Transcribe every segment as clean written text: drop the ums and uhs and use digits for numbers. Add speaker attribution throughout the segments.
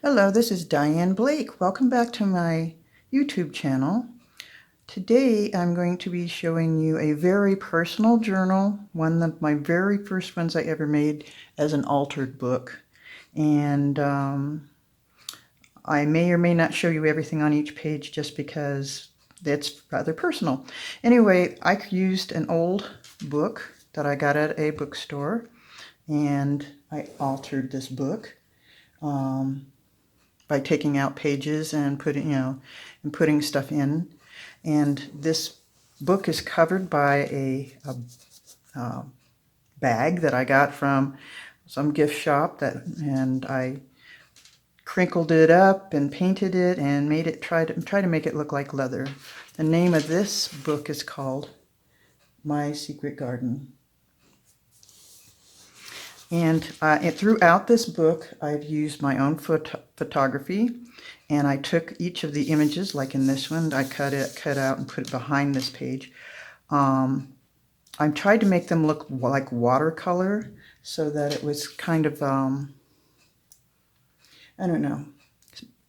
Speaker 1: Hello, this is Diane Blake. Welcome back to my YouTube channel. Today I'm going to be showing you a very personal journal, one of my very first ones I ever made as an altered book. And I may or may not show you everything on each page just because it's rather personal. Anyway, I used an old book that I got at a bookstore, and I altered this book. By taking out pages and putting stuff in. And this book is covered by a bag that I got from some gift shop, and I crinkled it up and painted it and made it try to make it look like leather. The name of this book is called My Secret Garden. And throughout this book, I've used my own photography, and I took each of the images, like in this one, I cut out and put it behind this page. I tried to make them look like watercolor so that it was kind of, I don't know,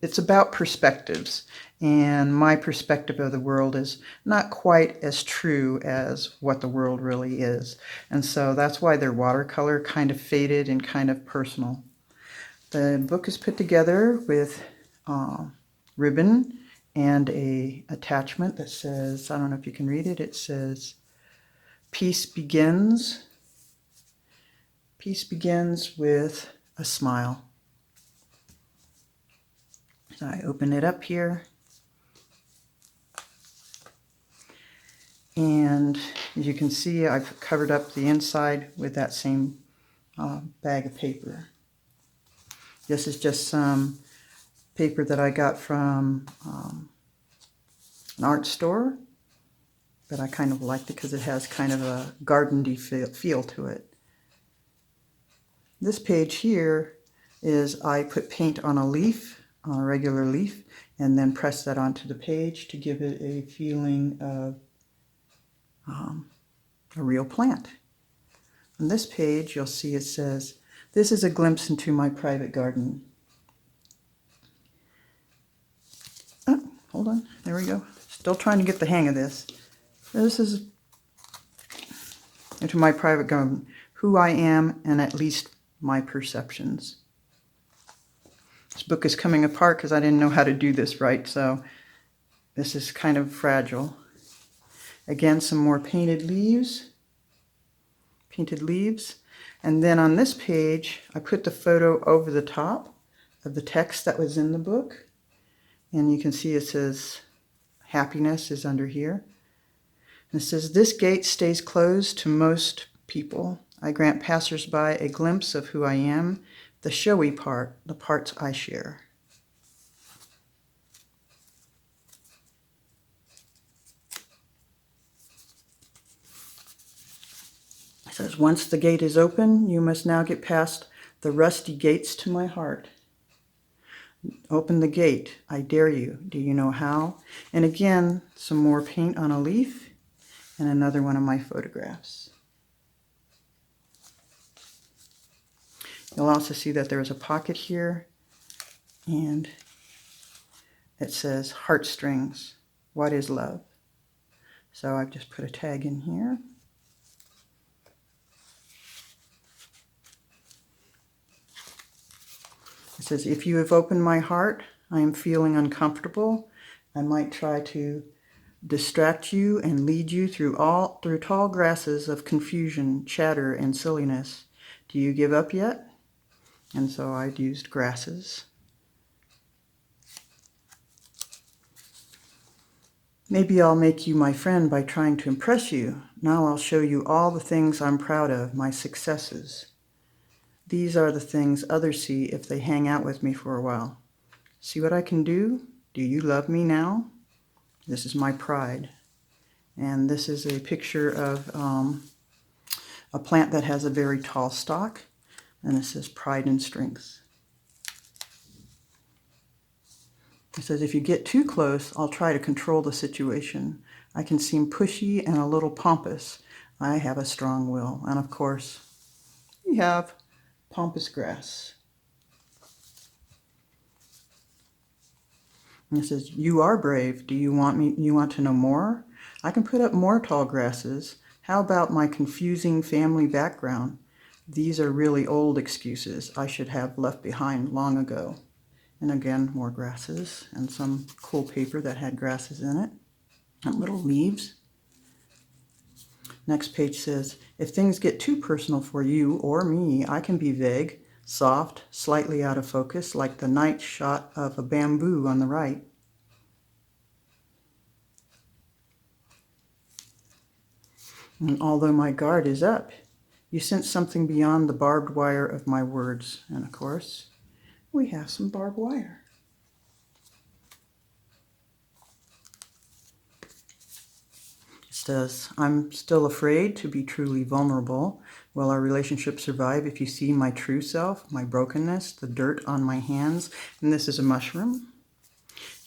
Speaker 1: it's about perspectives, and my perspective of the world is not quite as true as what the world really is. And so that's why they're watercolor, kind of faded and kind of personal. The book is put together with ribbon and a attachment that says, I don't know if you can read it, it says, "Peace begins. Peace begins with a smile." So I open it up here, and as you can see, I've covered up the inside with that same bag of paper. This is just some paper that I got from an art store, but I kind of liked it because it has kind of a garden-y feel to it. This page here is I put paint on a leaf, on a regular leaf, and then press that onto the page to give it a feeling of a real plant. On this page, you'll see it says, "This is a glimpse into my private garden." Oh, hold on, there we go. Still trying to get the hang of this. This is into my private garden, who I am, and at least my perceptions. This book is coming apart because I didn't know how to do this right, so this is kind of fragile. Again, some more painted leaves. And then on this page, I put the photo over the top of the text that was in the book. And you can see it says, happiness is under here. And it says, "This gate stays closed to most people. I grant passersby a glimpse of who I am, the showy part, the parts I share." It says, "Once the gate is open, you must now get past the rusty gates to my heart. Open the gate, I dare you. Do you know how?" And again, some more paint on a leaf and another one of my photographs. You'll also see that there's a pocket here, and it says, "Heartstrings, what is love?" So I've just put a tag in here. It says, "If you have opened my heart, I am feeling uncomfortable. I might try to distract you and lead you through tall grasses of confusion, chatter, and silliness. Do you give up yet?" And so I'd used grasses. "Maybe I'll make you my friend by trying to impress you. Now I'll show you all the things I'm proud of, my successes. These are the things others see if they hang out with me for a while. See what I can do? Do you love me now? This is my pride." And this is a picture of a plant that has a very tall stalk, and it says, "Pride and strength." It says, "If you get too close, I'll try to control the situation. I can seem pushy and a little pompous. I have a strong will." And of course, we have pampas grass. And it says, you are brave. Do you want to know more? I can put up more tall grasses. How about my confusing family background? These are really old excuses I should have left behind long ago. And again, more grasses and some cool paper that had grasses in it and little leaves. Next page says, if things get too personal for you or me, I can be vague, soft, slightly out of focus, like the night shot of a bamboo on the right. And although my guard is up, you sense something beyond the barbed wire of my words. And of course, we have some barbed wire. It says, I'm still afraid to be truly vulnerable. Will our relationship survive if you see my true self, my brokenness, the dirt on my hands? And this is a mushroom.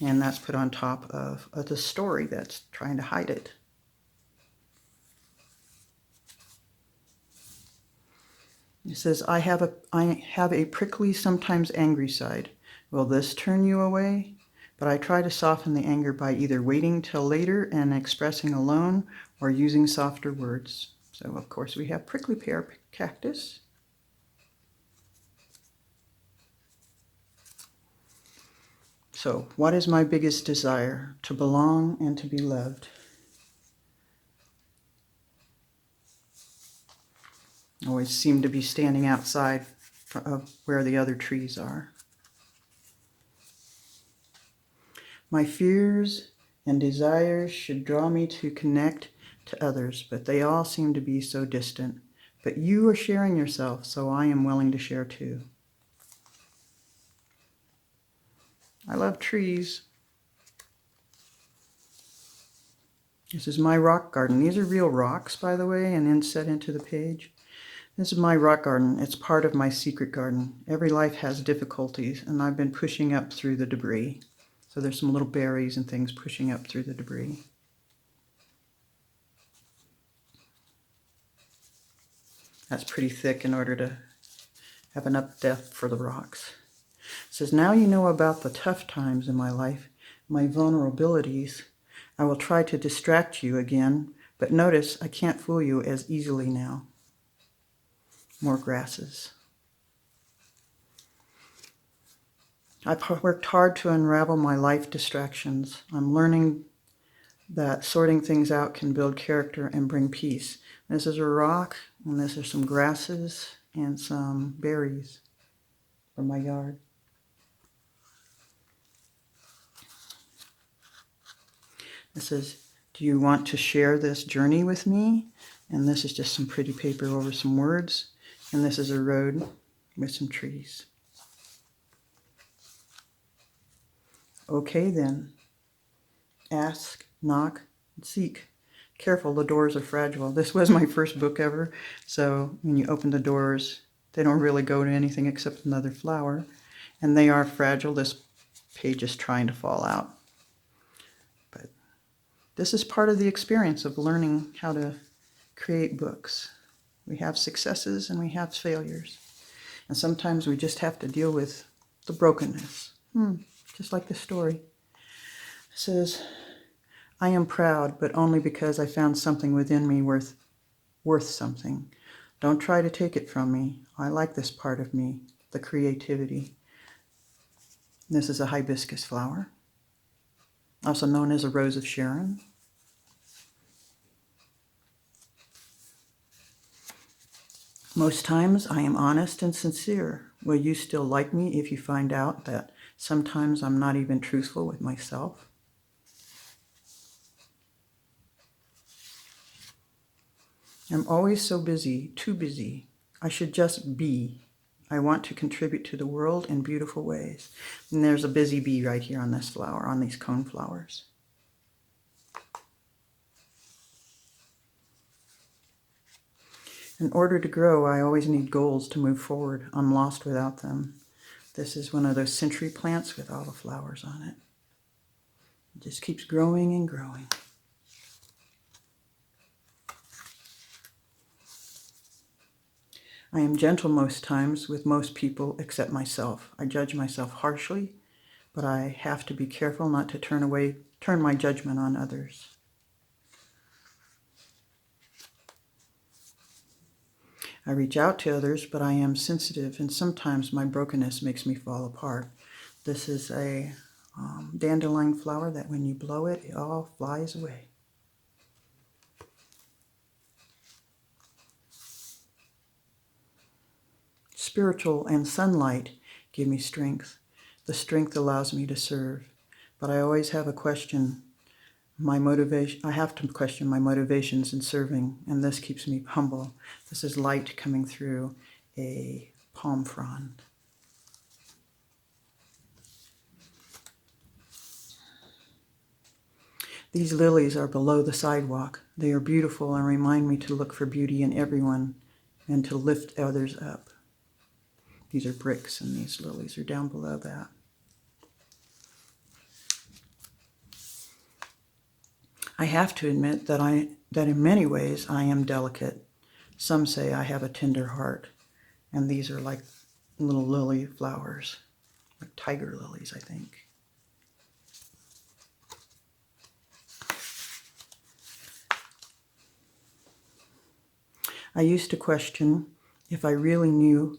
Speaker 1: And that's put on top of the story that's trying to hide it. It says, I have a prickly, sometimes angry side. Will this turn you away? But I try to soften the anger by either waiting till later and expressing alone or using softer words. So, of course, we have prickly pear cactus. So, what is my biggest desire? To belong and to be loved. I always seem to be standing outside of where the other trees are. My fears and desires should draw me to connect to others, but they all seem to be so distant. But you are sharing yourself, so I am willing to share too. I love trees. This is my rock garden. These are real rocks, by the way, and inset into the page. This is my rock garden. It's part of my secret garden. Every life has difficulties, and I've been pushing up through the debris. So there's some little berries and things pushing up through the debris. That's pretty thick in order to have enough depth for the rocks. It says, now you know about the tough times in my life, my vulnerabilities. I will try to distract you again, but notice I can't fool you as easily now. More grasses. I've worked hard to unravel my life distractions. I'm learning that sorting things out can build character and bring peace. This is a rock, and this are some grasses and some berries from my yard. It says, do you want to share this journey with me? And this is just some pretty paper over some words. And this is a road with some trees. Okay then. Ask, knock, seek. Careful, the doors are fragile. This was my first book ever, so when you open the doors, they don't really go to anything except another flower. And they are fragile. This page is trying to fall out. But this is part of the experience of learning how to create books. We have successes and we have failures. And sometimes we just have to deal with the brokenness. Just like the story. It says, I am proud, but only because I found something within me worth something. Don't try to take it from me. I like this part of me, the creativity. This is a hibiscus flower, also known as a rose of Sharon. Most times I am honest and sincere. Will you still like me if you find out that sometimes I'm not even truthful with myself? I'm always so busy, too busy. I should just be. I want to contribute to the world in beautiful ways. And there's a busy bee right here on this flower, on these cone flowers. In order to grow, I always need goals to move forward. I'm lost without them. This is one of those century plants with all the flowers on it. It just keeps growing and growing. I am gentle most times with most people except myself. I judge myself harshly, but I have to be careful not to turn my judgment on others. I reach out to others, but I am sensitive, and sometimes my brokenness makes me fall apart. This is a dandelion flower that when you blow it, it all flies away. Spiritual and sunlight give me strength. The strength allows me to serve, but I always have a question. I have to question my motivations in serving, and this keeps me humble. This is light coming through a palm frond. These lilies are below the sidewalk. They are beautiful and remind me to look for beauty in everyone and to lift others up. These are bricks, and these lilies are down below that. I have to admit that in many ways I am delicate. Some say I have a tender heart, and these are like little lily flowers, like tiger lilies, I think. I used to question if I really knew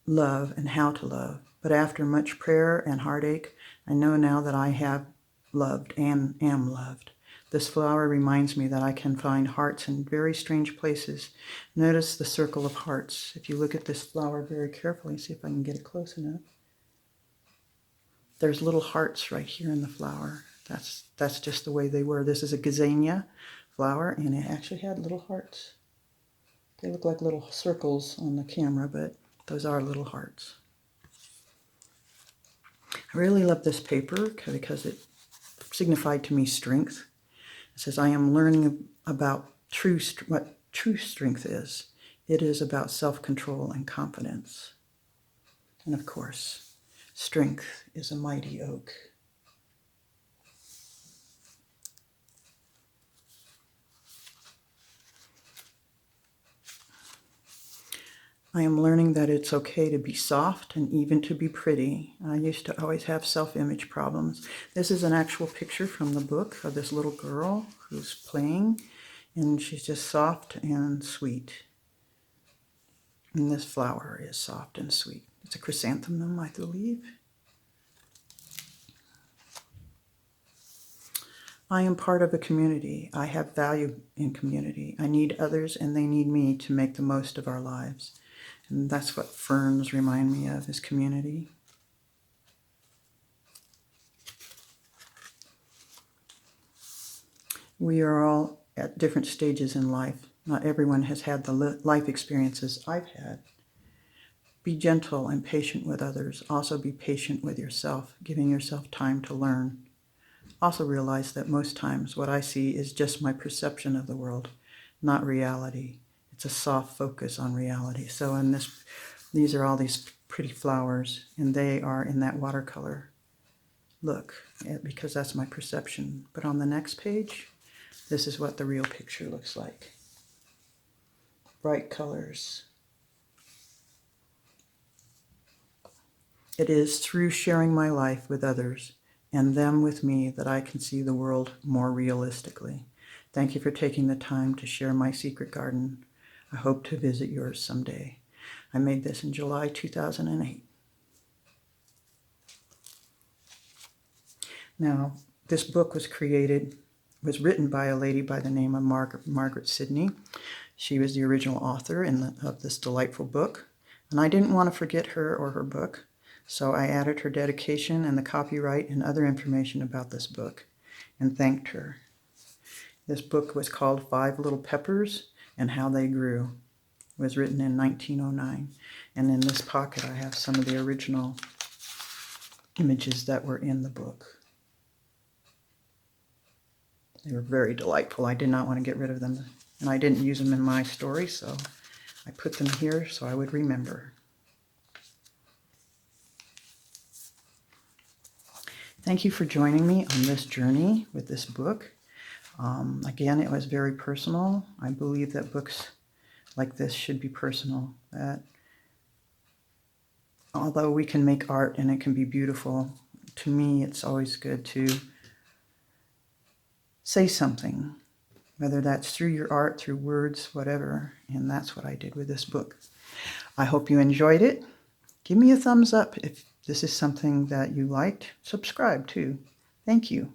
Speaker 1: love and how to love, but after much prayer and heartache, I know now that I have loved and am loved. This flower reminds me that I can find hearts in very strange places. Notice the circle of hearts. If you look at this flower very carefully, see if I can get it close enough. There's little hearts right here in the flower. That's just the way they were. This is a gazania flower, and it actually had little hearts. They look like little circles on the camera, but those are little hearts. I really love this paper because it signified to me strength. It says, I am learning about what true strength is. It is about self-control and confidence. And of course, strength is a mighty oak. I am learning that it's okay to be soft and even to be pretty. I used to always have self-image problems. This is an actual picture from the book of this little girl who's playing, and she's just soft and sweet. And this flower is soft and sweet. It's a chrysanthemum, I believe. I am part of a community. I have value in community. I need others, and they need me to make the most of our lives. And that's what ferns remind me of, is community. We are all at different stages in life. Not everyone has had the life experiences I've had. Be gentle and patient with others. Also be patient with yourself, giving yourself time to learn. Also realize that most times what I see is just my perception of the world, not reality. It's a soft focus on reality. So in these are all these pretty flowers, and they are in that watercolor look, because that's my perception. But on the next page, this is what the real picture looks like. Bright colors. It is through sharing my life with others and them with me that I can see the world more realistically. Thank you for taking the time to share my secret garden. I hope to visit yours someday. I made this in July 2008. Now, this book was written by a lady by the name of Margaret Sidney. She was the original author of this delightful book, and I didn't want to forget her or her book, so I added her dedication and the copyright and other information about this book and thanked her. This book was called 5 Little Peppers and How They Grew. It was written in 1909. And in this pocket I have some of the original images that were in the book. They were very delightful. I did not want to get rid of them. And I didn't use them in my story, so I put them here so I would remember. Thank you for joining me on this journey with this book. Again, it was very personal. I believe that books like this should be personal. That although we can make art and it can be beautiful, to me, it's always good to say something, whether that's through your art, through words, whatever. And that's what I did with this book. I hope you enjoyed it. Give me a thumbs up if this is something that you liked. Subscribe too. Thank you.